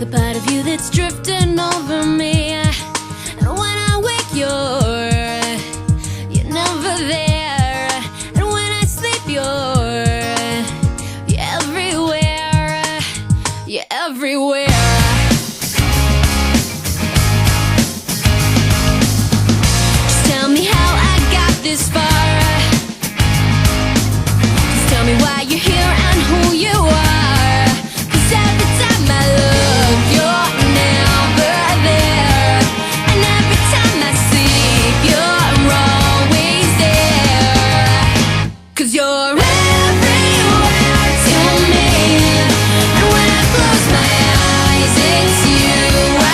the part of you that's drifting over me. And when I wake, you're never there. And when I sleep, you're everywhere. You're everywhere. Just tell me how I got this far. Just tell me why you're here and who you are. 'Cause every time I look, you're never there. And every time I sleep, you're always there. 'Cause you're everywhere to me. And when I close my eyes, it's you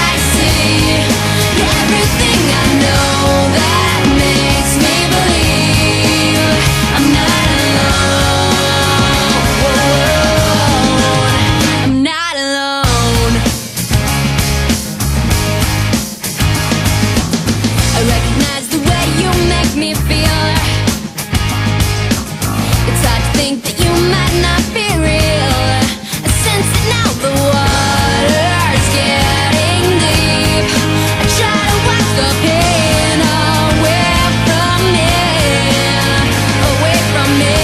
I see. You're everything I know that makes me believe I'm not alone. I'm not alone. I recognize the way you make me feel. It's hard to think that you might not be real. I sense it now, the water's getting deep. I try to wash the pain away from me, away from me.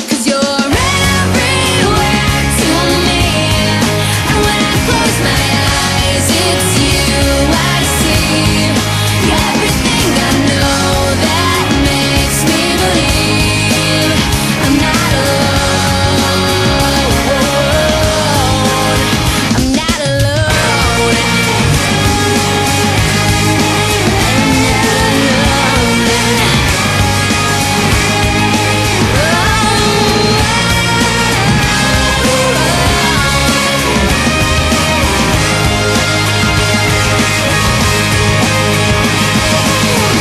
'Cause you're everywhere to me. And when I close my eyes, it's you I see. You're everything I know that makes me believe I'm not alone. I'm not alone.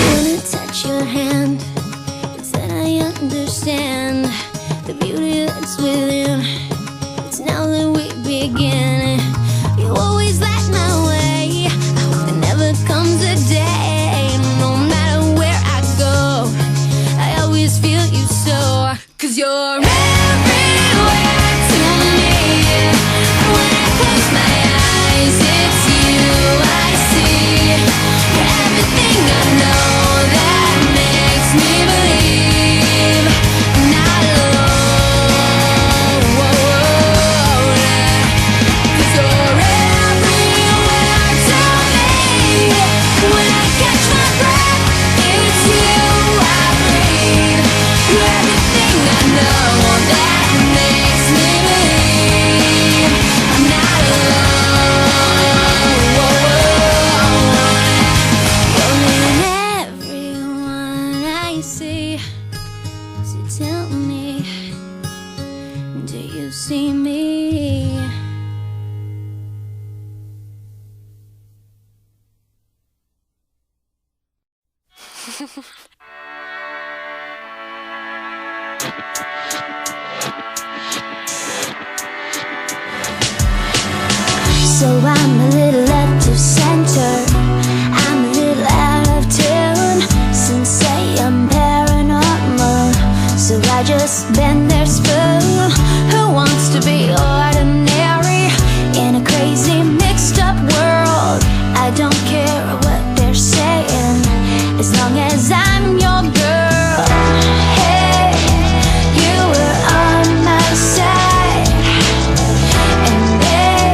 When I touch your hand, it's then I understand the beauty that's within. It's now that we begin. You always light my way. I hope there never comes a day, no matter where I go, I always feel you so. 'Cause you're everywhere to me. And when I close my eyes, it's you I see. You're everything I know that makes me believe I'm not alone. 'Cause you're everywhere to me. When I catch my breath, it's you I breathe. You're everything I know that makes me believe I'm not alone. You're in everyone I see. So tell me, do you see me? So I'm a little left of center. I'm a little out of tune. Some say I'm paranormal, so I just bend their spoon. Who wants to be ordinary in a crazy mixed up world? I don't care what they're saying, as long as I'm your girl. Hey, you were on my side, and they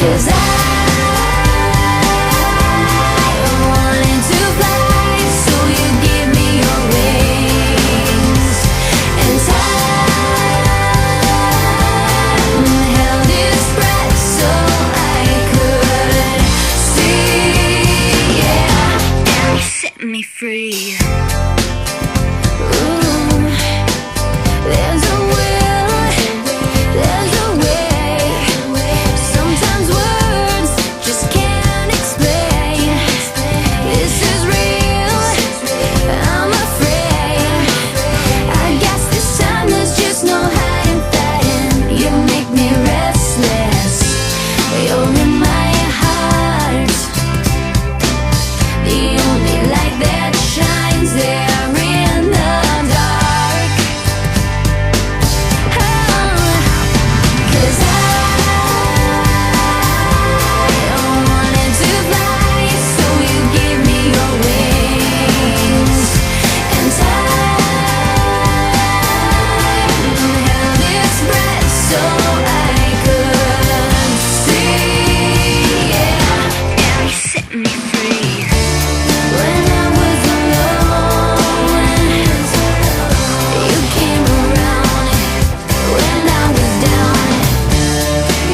'Cause I wanted to fly, so you give me your wings. And time held its breath so I could see, yeah, and you set me free. Ooh, there's a will, there's a way. Sometimes words just can't explain. This is real, I'm afraid. I guess this time there's just no hiding, fighting. You make me restless, you're in my heart, the only light that shines there in the dark. Oh, 'cause I wanted to fly, so you give me your wings. And time held its breath so I could see, yeah, and you set me free. When I was alone, you came around. When I was down,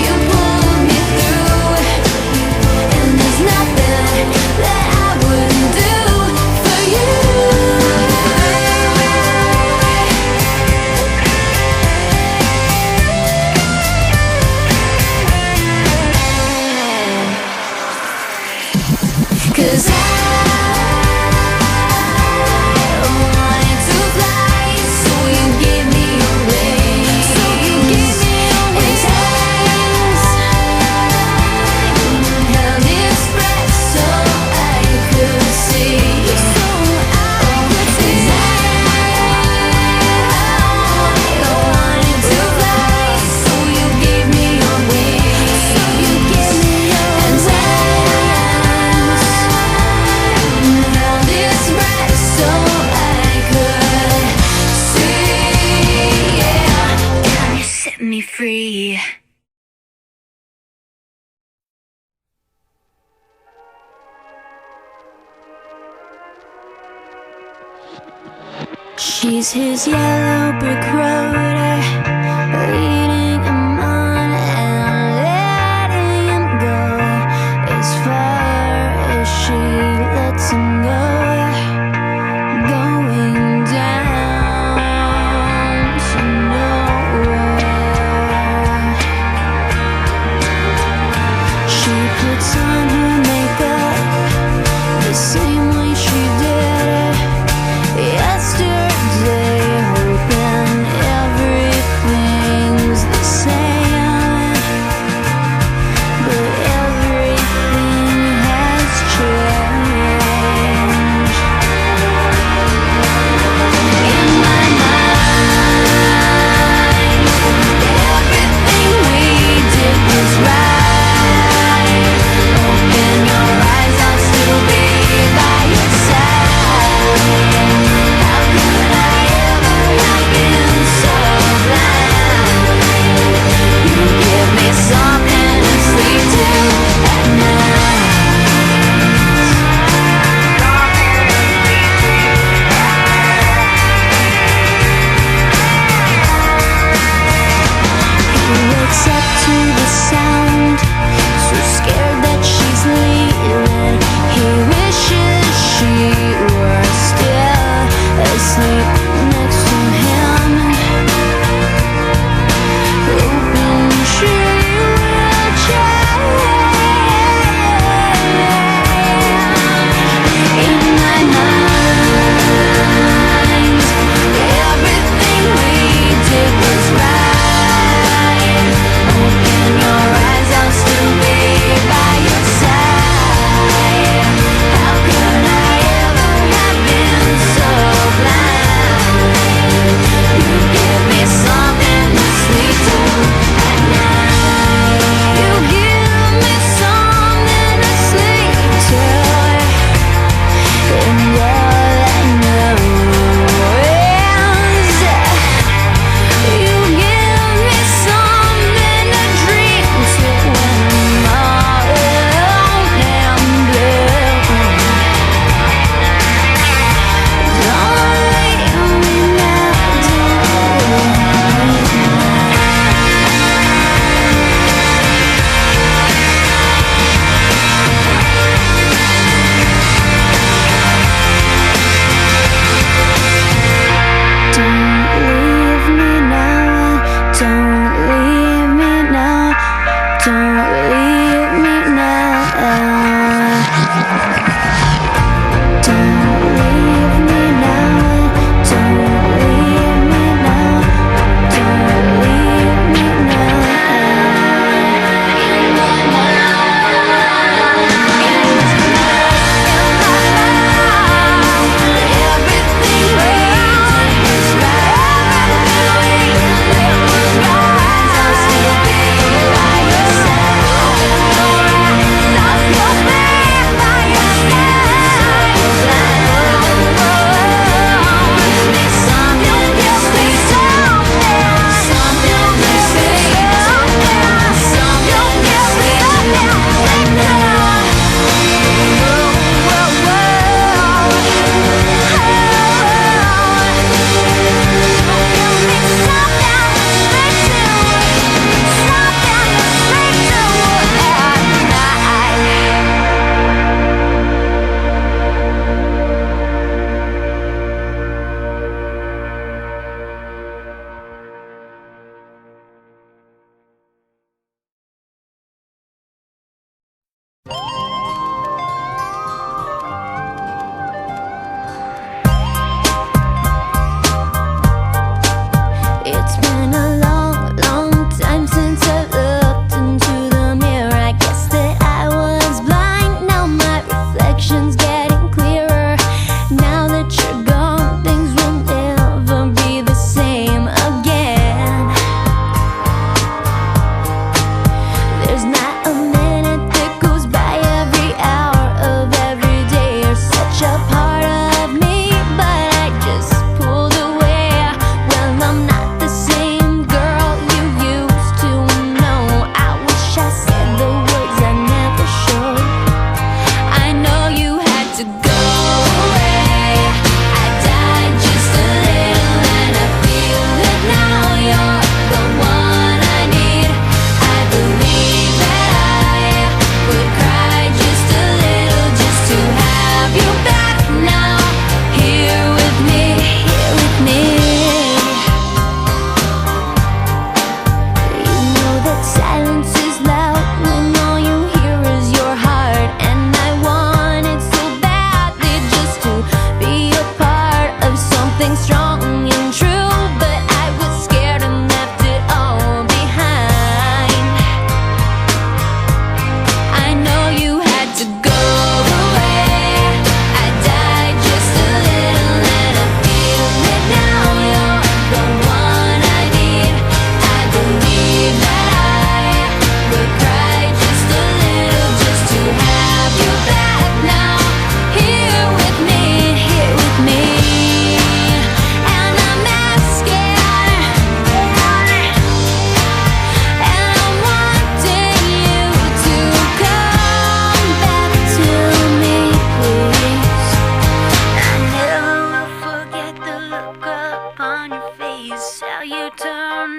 you pulled me through. And there's nothing that I wouldn't do for you. 'Cause I wanted to fly, so you give me your wings. And time held its breath so I could see. 'Cause I wanted to fly, so you give me your wings. And time held its breath so I could see, yeah, and you set me free. She's his yellow brick road, leading him on and letting him go as far as she lets him go. Going down to nowhere. She puts on her makeup the same way she did yesterday, hoping everything's the same. But everything has changed. In my mind, everything we did was right. Open your eyes, I'll still be by your side. How could I ever have been so blind? You give me something to sleep to at night. He wakes up to the sound, so scared that she's leaving. He wishes she were still asleep next to him, hoping she will change. In my mind, everything we did was right. Open your eyes, I'll still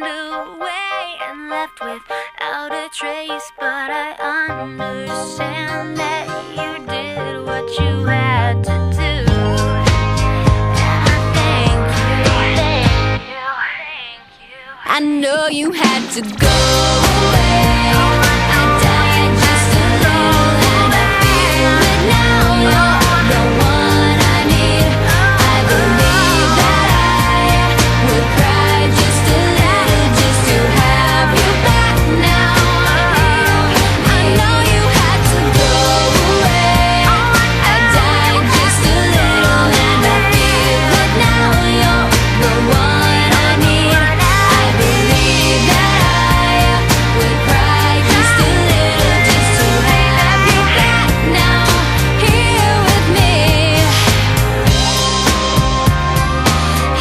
away and left without a trace. But I understand that you did what you had to do. And I thank you. I know you had to go away. I died just alone, and I feel it now. You're the one I need. I believe that I would cry just a little just to have you back now. I know you had to go away. I died just a little, and I feel it now. You're the one I need. I believe that I would cry just a little just to have you back now. Here with me.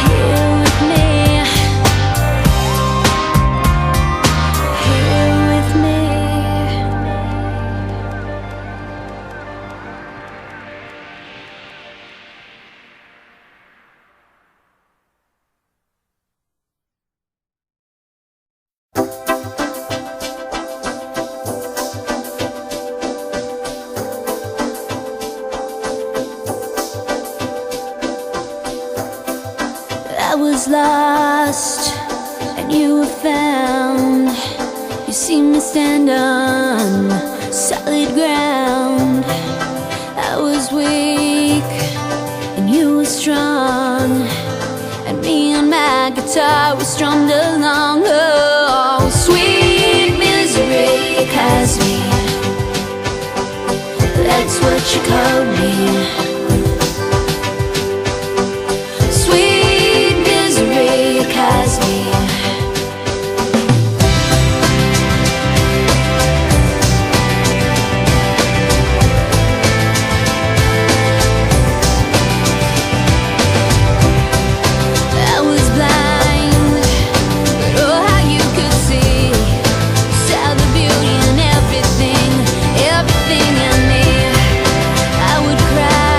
Here with me. Here with me. I was lost and you were found. You seemed to stand on solid ground. I was weak and you were strong, and me and my guitar we strummed along. Oh, sweet misery, Cosme, that's what you called me. Sweet misery, Cosme. I was blind, but oh how you could see. Saw the beauty in everything, everything in me. I would cry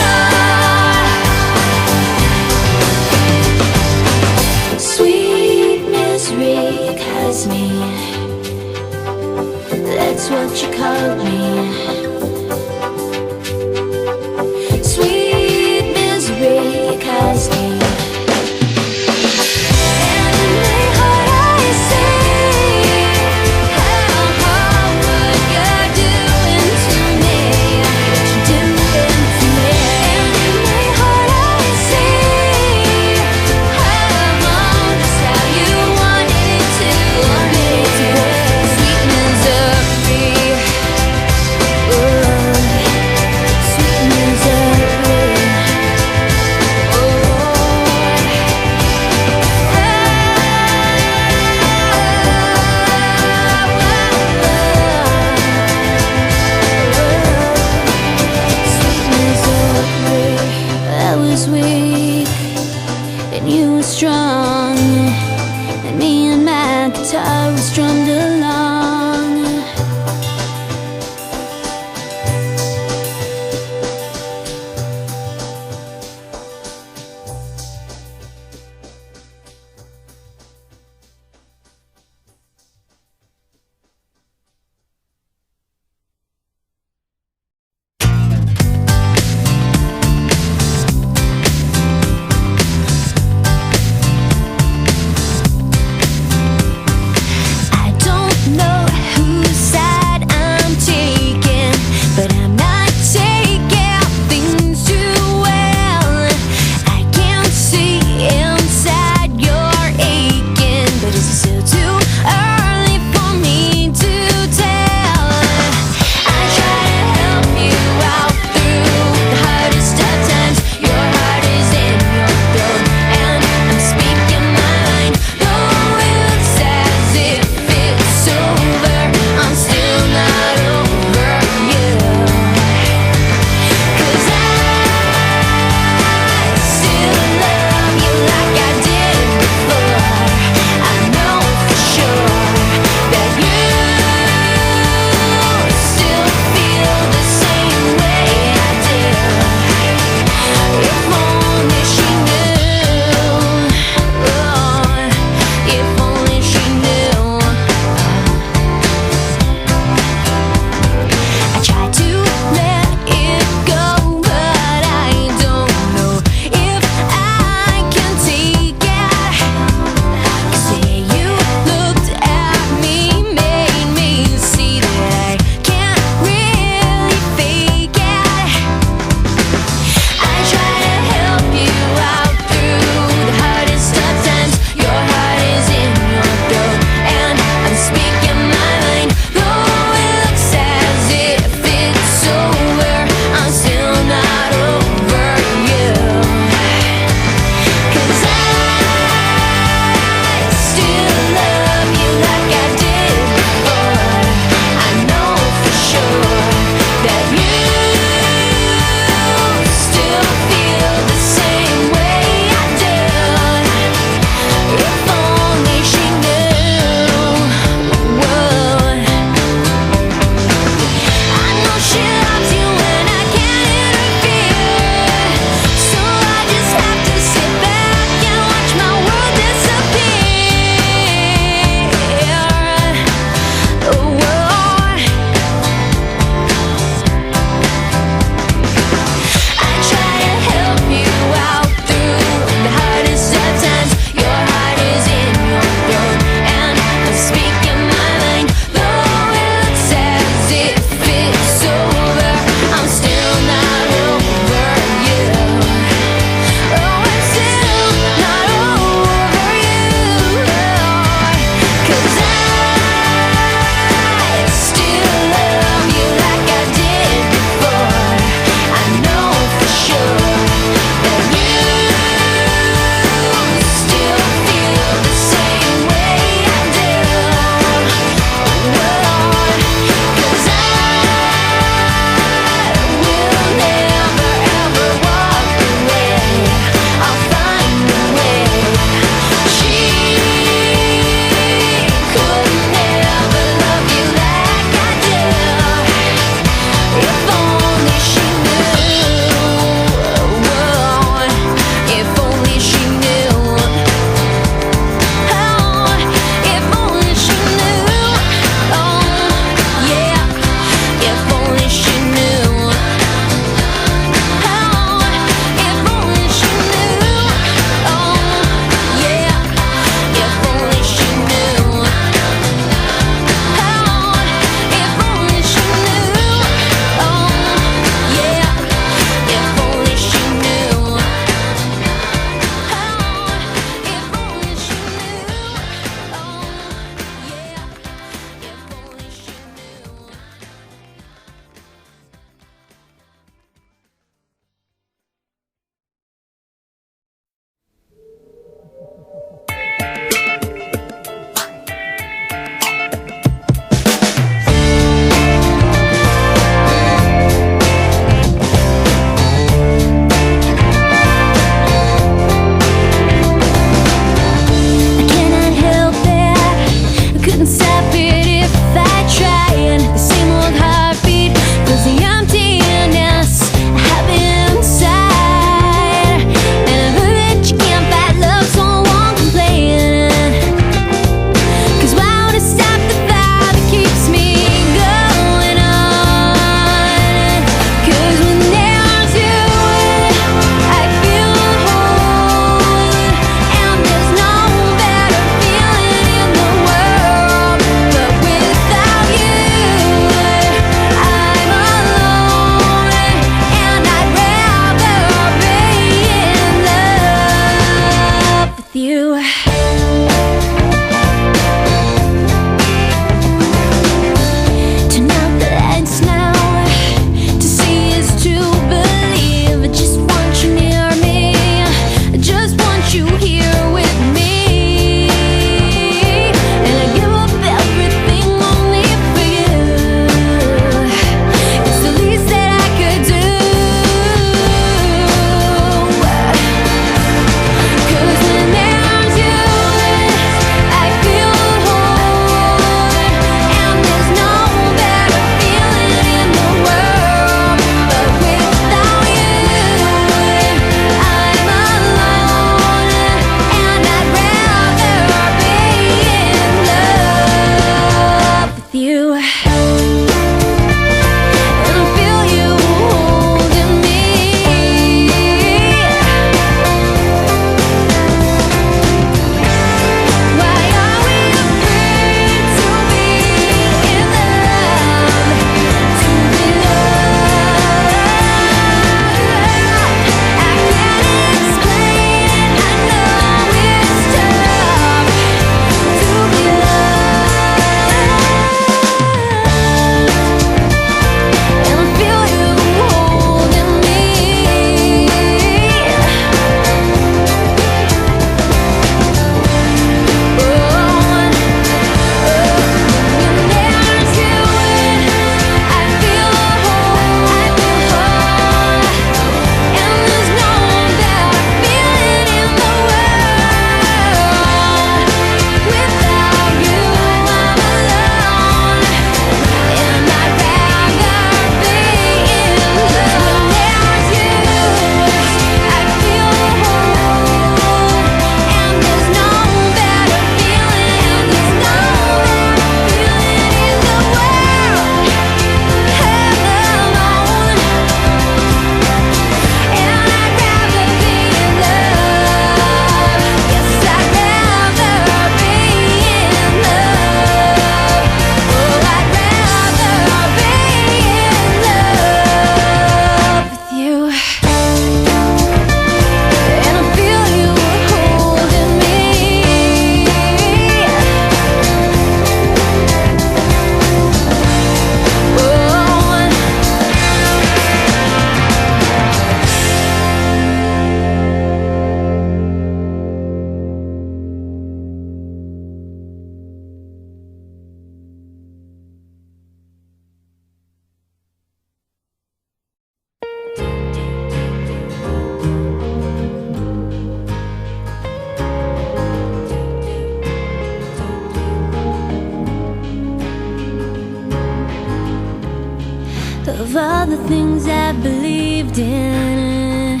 all the things I believed in.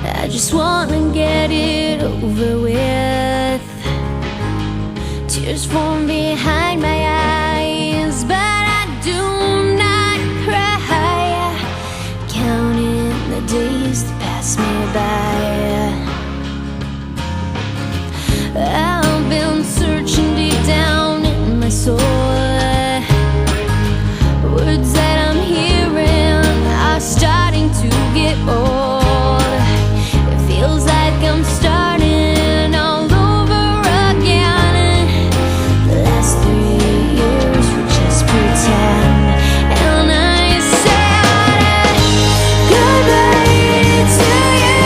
I just wanna get it over with. Tears form behind my eyes, but I do not cry. Counting the days that pass me by. I've been searching deep down in my soul. Words that I'm hearing are starting to get old. It feels like I'm starting all over again. The last 3 years were just pretend, and I said goodbye to you,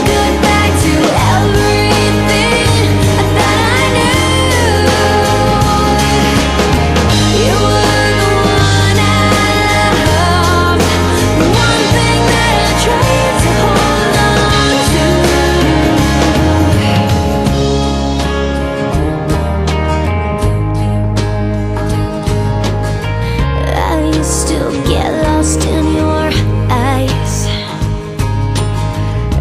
goodbye to everything I thought I knew. You were the one I loved, the one thing that I tried to hold on to. I still get lost in your eyes,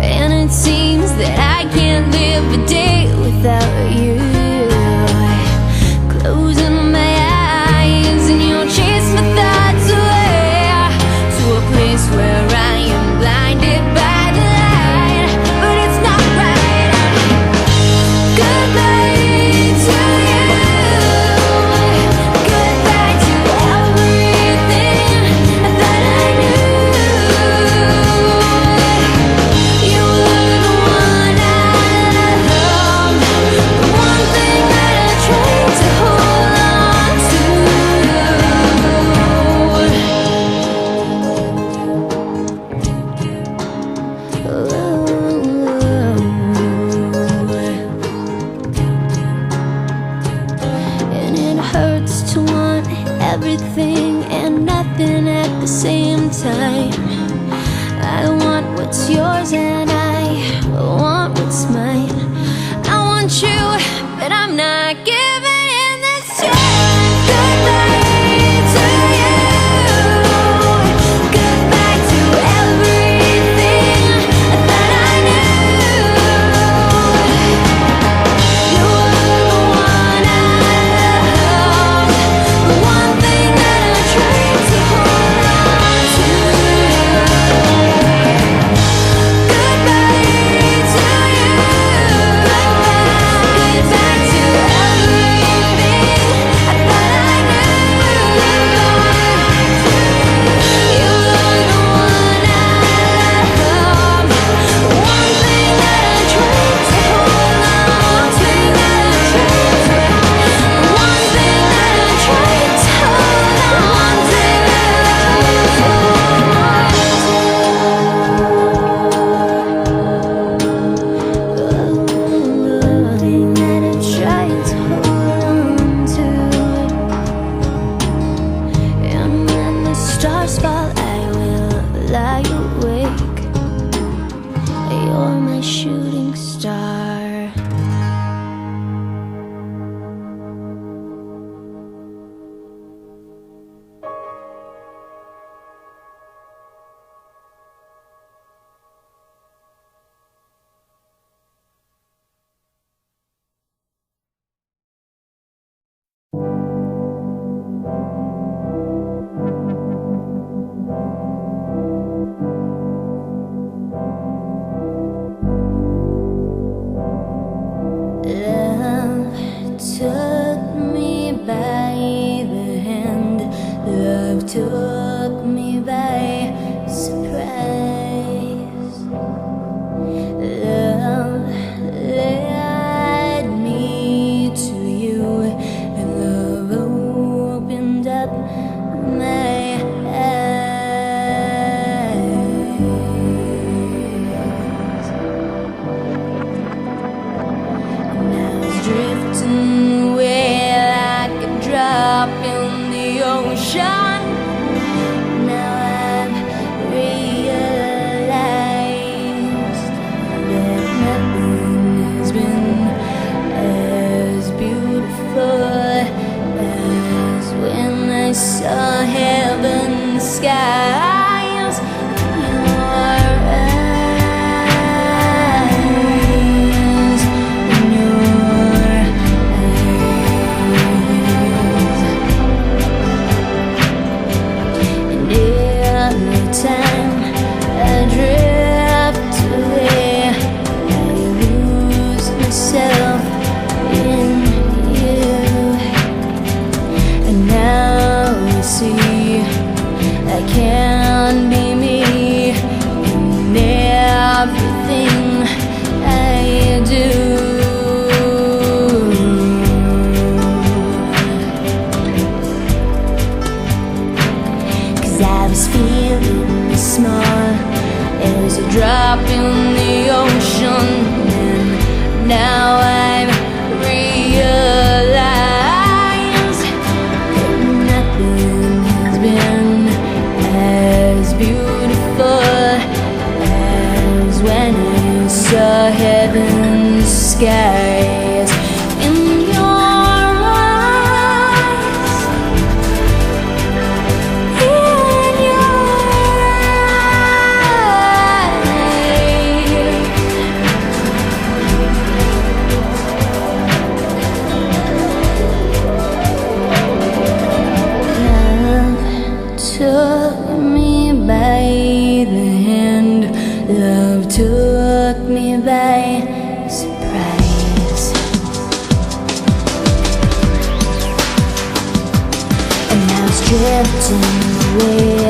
and it seems that I can't live a day without you. Closing my eyes and you'll chase my thoughts away to a place where I am blinded by the light. But it's not right. Goodbye to you, goodbye to everything I thought I knew. You were the one I loved, the one thing that I tried to hold on to. And it hurts to want everything and nothing at the same time. I want what's yours and I want what's mine. I want you, but I'm not giving in this time. Goodbye to you, goodbye to everything I thought I knew. You were the one I loved, the one thing that I tried to hold on to. Goodbye skies. Your eyes, in your eyes. And every time I drift away, I lose myself in you. And now I see I can't be me in everything I do. 'Cause I was feeling small as a drop in the ocean, and now I've realized that nothing has been as beautiful as when I saw heaven's skies in your eyes, in your eyes. Love took me by the hand, love took me by surprise, and I was drifting away.